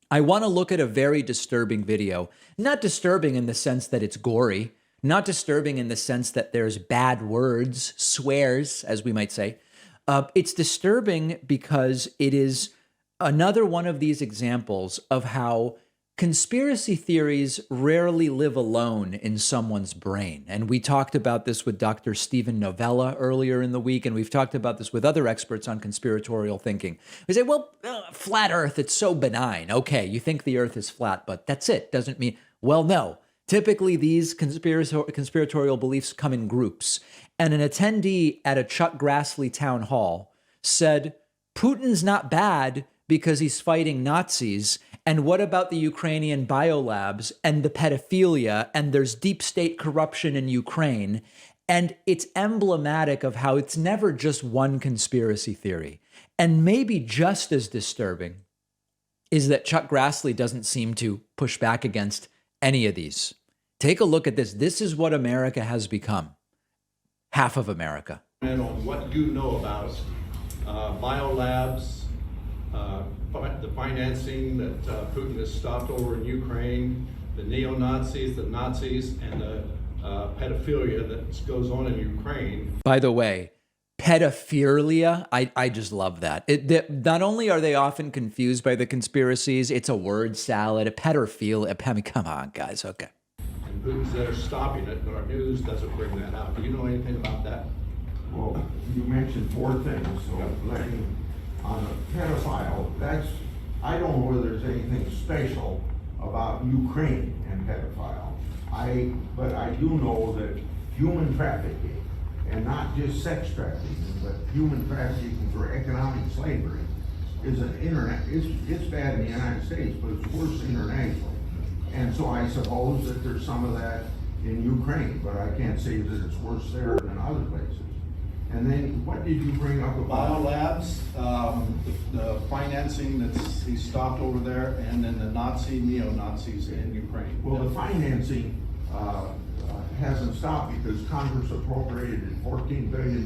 I want to look at a very disturbing video. Not disturbing in the sense that it's gory, not disturbing in the sense that there's bad words, swears, as we might say. It's disturbing because it is another one of these examples of how conspiracy theories rarely live alone in someone's brain. And we talked about this with Dr. Stephen Novella earlier in the week, and we've talked about this with other experts on conspiratorial thinking. We say, well, flat Earth, it's so benign. Okay, you think the Earth is flat, but that's it. Doesn't mean, well, no. Typically, these conspiratorial beliefs come in groups. And an attendee at a Chuck Grassley town hall said, Putin's not bad because he's fighting Nazis. And what about the Ukrainian biolabs and the pedophilia? And there's deep state corruption in Ukraine. And it's emblematic of how it's never just one conspiracy theory. And maybe just as disturbing is that Chuck Grassley doesn't seem to push back against any of these. Take a look at this. This is what America has become. Half of America. And on what you know about biolabs, the financing that Putin has stopped over in Ukraine, the neo-Nazis, the Nazis, and the pedophilia that goes on in Ukraine. By the way, pedophilia, I just love that. Not only are they often confused by the conspiracies, it's a word salad, a pedophilia. I mean, come on, guys, okay. And Putin's there stopping it, but our news doesn't bring that out. Do you know anything about that? Well, you mentioned four things, so on a pedophile, I don't know whether there's anything special about Ukraine and pedophile. But I do know that human trafficking, and not just sex trafficking, but human trafficking for economic slavery, is it's bad in the United States, but it's worse internationally. And so I suppose that there's some of that in Ukraine, but I can't say that it's worse there than other places. And then what did you bring up about biolabs, the financing that's he stopped over there, and then the neo-Nazis in Ukraine? Well, the financing hasn't stopped because Congress appropriated $14 billion,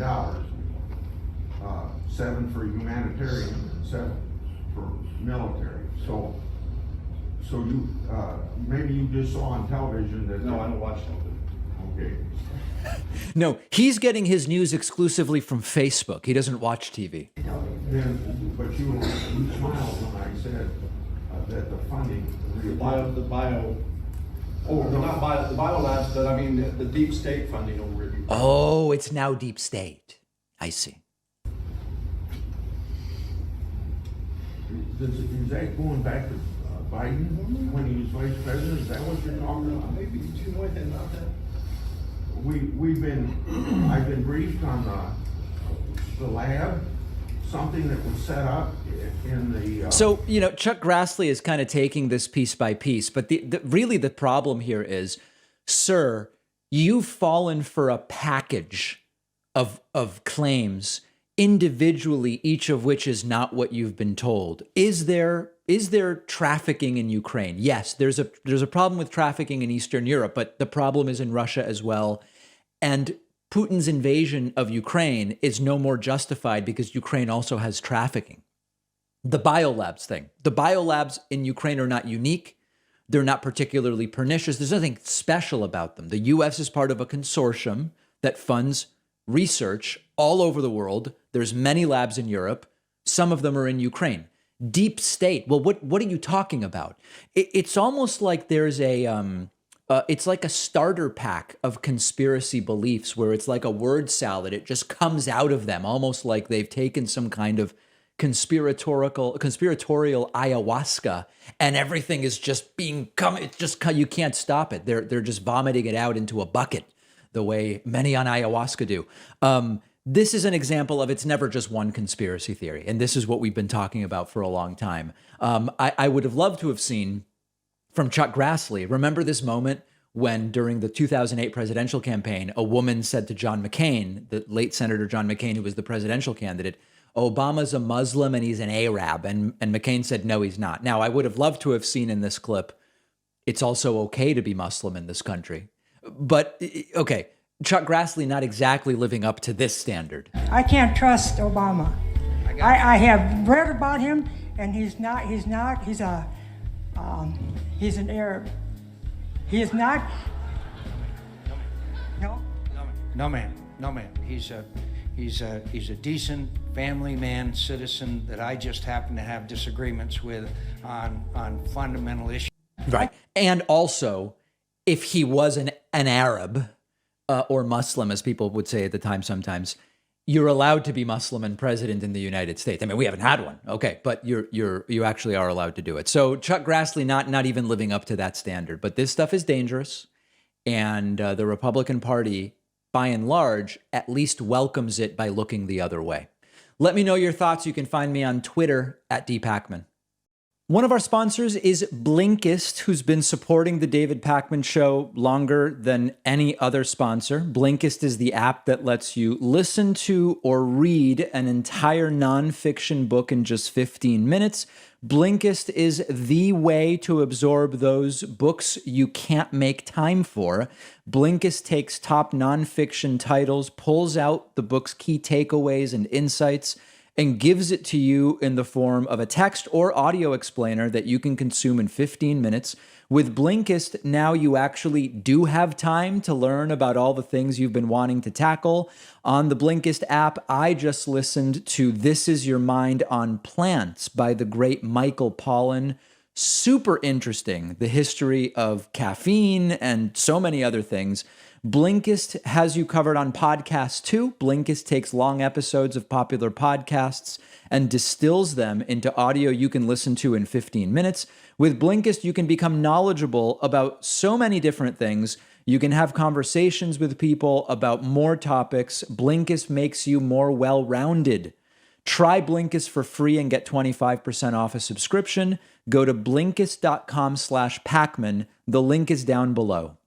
7 for humanitarian and 7 for military. So you maybe you just saw on television that. No, I don't watch television. Okay. No, he's getting his news exclusively from Facebook. He doesn't watch TV. But you smiled when I said that the funding. The biolabs, but I mean the deep state funding over it. Oh, it's now deep state. I see. Is that going back to Biden when he was vice president? Is that what you're talking about? Maybe. Do you know anything about that? I've been briefed on the lab, something that was set up in the. So, Chuck Grassley is kind of taking this piece by piece, but really the problem here is, sir, you've fallen for a package of claims individually, each of which is not what you've been told. Is there trafficking in Ukraine? Yes, there's a problem with trafficking in Eastern Europe, but the problem is in Russia as well. And Putin's invasion of Ukraine is no more justified because Ukraine also has trafficking. The biolabs thing. The biolabs in Ukraine are not unique. They're not particularly pernicious. There's nothing special about them. The U.S. is part of a consortium that funds research all over the world. There's many labs in Europe. Some of them are in Ukraine. Deep state. Well, what are you talking about? It's almost like there's it's like a starter pack of conspiracy beliefs where it's like a word salad. It just comes out of them, almost like they've taken some kind of conspiratorial ayahuasca, and everything is just it's just, you can't stop it. They're just vomiting it out into a bucket the way many on ayahuasca do. This is an example of it's never just one conspiracy theory. And this is what we've been talking about for a long time. I would have loved to have seen from Chuck Grassley. Remember this moment when during the 2008 presidential campaign, a woman said to John McCain, the late Senator John McCain, who was the presidential candidate, Obama's a Muslim and he's an Arab. And McCain said, no, he's not. Now, I would have loved to have seen in this clip, it's also okay to be Muslim in this country. But, okay, Chuck Grassley not exactly living up to this standard. I can't trust Obama. I have read about him, and he's a He's an Arab. He is not. No. No, ma'am. No, ma'am. He's a decent family man, citizen that I just happen to have disagreements with on fundamental issues. Right. And also, if he was an Arab or Muslim, as people would say at the time sometimes, you're allowed to be Muslim and president in the United States. I mean, we haven't had one. Okay, but you actually are allowed to do it. So Chuck Grassley not even living up to that standard. But this stuff is dangerous. And the Republican Party, by and large, at least welcomes it by looking the other way. Let me know your thoughts. You can find me on Twitter at @dpacman. One of our sponsors is Blinkist, who's been supporting the David Pakman Show longer than any other sponsor. Blinkist is the app that lets you listen to or read an entire nonfiction book in just 15 minutes. Blinkist is the way to absorb those books you can't make time for. Blinkist takes top nonfiction titles, pulls out the book's key takeaways and insights, and gives it to you in the form of a text or audio explainer that you can consume in 15 minutes. With Blinkist, now you actually do have time to learn about all the things you've been wanting to tackle. On the Blinkist app, I just listened to This Is Your Mind on Plants by the great Michael Pollan. Super interesting, the history of caffeine and so many other things. Blinkist has you covered on podcasts too. Blinkist takes long episodes of popular podcasts and distills them into audio you can listen to in 15 minutes. With Blinkist, you can become knowledgeable about so many different things. You can have conversations with people about more topics. Blinkist makes you more well-rounded. Try Blinkist for free and get 25% off a subscription. Go to Blinkist.com/Pacman. The link is down below.